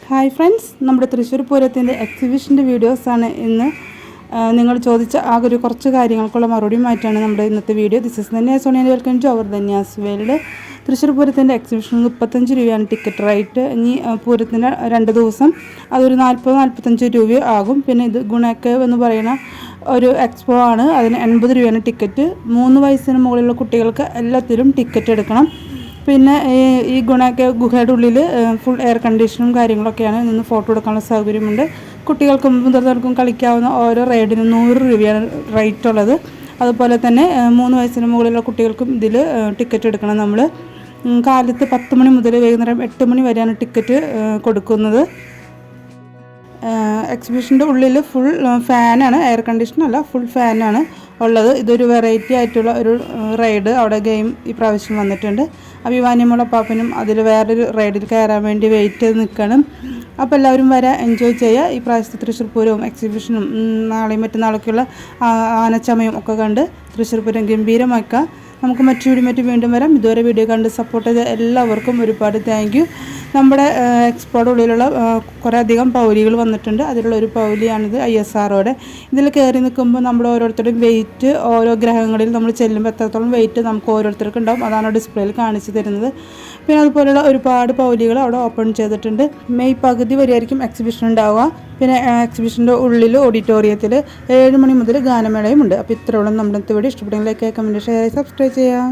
Hi friends, നമ്മുടെ തൃശ്ശൂർ പൂരത്തിൻ്റെ എക്സിബിഷൻ്റെ വീഡിയോസാണ് ഇന്ന്. നിങ്ങൾ ചോദിച്ച ആകെ കുറച്ച് കാര്യങ്ങൾക്കുള്ള മറുപടിയുമായിട്ടാണ് നമ്മുടെ ഇന്നത്തെ video. This is Dhanya Sonia, welcome to our Dhanya's world. Thrissur പൂരത്തിൻ്റെ എക്സിബിഷൻ 35 രൂപയാണ് ടിക്കറ്റ് റേറ്റ്. ഇനി പൂരത്തിൻ്റെ 2 ദിവസം അതൊരു 40-45 രൂപ ആകും. പിന്നെ ഇത് ഗുണക്കേവ് എന്ന് പറയുന്ന ഒരു എക്സ്പോ ആണ്, അതിന് 80 രൂപയാണ് ടിക്കറ്റ്. 3 വയസ്സിന് മുകളിലുള്ള കുട്ടികൾക്ക് എല്ലാത്തിലും ടിക്കറ്റ് എടുക്കണം. പിന്നെ ഈ ഗുഹയുടെ ഉള്ളിൽ ഫുൾ എയർ കണ്ടീഷനും കാര്യങ്ങളൊക്കെയാണ്. നിന്ന് ഫോട്ടോ എടുക്കാനുള്ള സൗകര്യമുണ്ട്. കുട്ടികൾക്കും മുതിർന്നവർക്കും കളിക്കാവുന്ന ഓരോ റൈഡിന് 100 രൂപയാണ് റേറ്റ് ഉള്ളത്. അതുപോലെ തന്നെ 3 വയസ്സിന് മുകളിലുള്ള കുട്ടികൾക്കും ഇതിൽ ടിക്കറ്റ് എടുക്കണം. നമ്മൾ കാലത്ത് 10 മണി മുതൽ വൈകുന്നേരം 8 മണി വരെയാണ് ടിക്കറ്റ് കൊടുക്കുന്നത്. എക്സിബിഷൻ്റെ ഉള്ളിൽ ഫുൾ ഫാനാണ്, എയർ കണ്ടീഷനല്ല, ഫുൾ ഫാനാണ് ഉള്ളത്. ഇതൊരു വെറൈറ്റി ആയിട്ടുള്ള ഒരു റൈഡ് അവിടെ ഗെയിം ഈ പ്രാവശ്യം വന്നിട്ടുണ്ട്. അഭിമാന്യമുള്ള പാപ്പനും അതിൽ വേറൊരു റൈഡിൽ കയറാൻ വേണ്ടി വെയിറ്റ് ചെയ്ത് നിൽക്കണം. അപ്പോൾ എല്ലാവരും വരെ എൻജോയ് ചെയ്യുക. ഈ പ്രാവശ്യത്തെ തൃശ്ശൂർ പൂരവും എക്സിബിഷനും നാളെയും മറ്റന്നാളൊക്കെയുള്ള ആനച്ചമയും ഒക്കെ കണ്ട് തൃശ്ശൂർ പൂരം ഗംഭീരമാക്കുക. നമുക്ക് മറ്റു വീണ്ടും വരാം. ഇതുവരെ വീഡിയോ കണ്ട് സപ്പോർട്ട് ചെയ്ത എല്ലാവർക്കും ഒരുപാട് താങ്ക് യു. നമ്മുടെ എക്സ്പോയുടെ ഉള്ളിലുള്ള കുറേ അധികം പൗലികൾ വന്നിട്ടുണ്ട്. അതിലുള്ള ഒരു പൗലിയാണിത്, ISROയുടെ. ഇതിൽ കയറി നിൽക്കുമ്പോൾ നമ്മുടെ ഓരോരുത്തരുടെയും വെയിറ്റ് ഓരോ ഗ്രഹങ്ങളിൽ നമ്മൾ ചെല്ലുമ്പോൾ എത്രത്തോളം വെയിറ്റ് നമുക്ക് ഓരോരുത്തർക്കും ഉണ്ടാവും, അതാണ് ഡിസ്പ്ലേയിൽ കാണിച്ചു തരുന്നത്. പിന്നെ അതുപോലെയുള്ള ഒരുപാട് പൗലികൾ അവിടെ ഓപ്പൺ ചെയ്തിട്ടുണ്ട്. മെയ് പകുതി വരെയായിരിക്കും എക്സിബിഷൻ ഉണ്ടാവുക. പിന്നെ എക്സിബിഷൻ്റെ ഉള്ളിൽ ഓഡിറ്റോറിയത്തിൽ 7 മണി മുതൽ ഗാനമേളയും ഉണ്ട്. അപ്പോൾ ഇത്രയോളം നമ്മുടെ വീഡിയോ ഇഷ്ടപ്പെടുമെങ്കിൽ ലൈക്ക്, കമൻറ്റ്, ഷെയർ, സബ്സ്ക്രൈബ് ചെയ്യാം.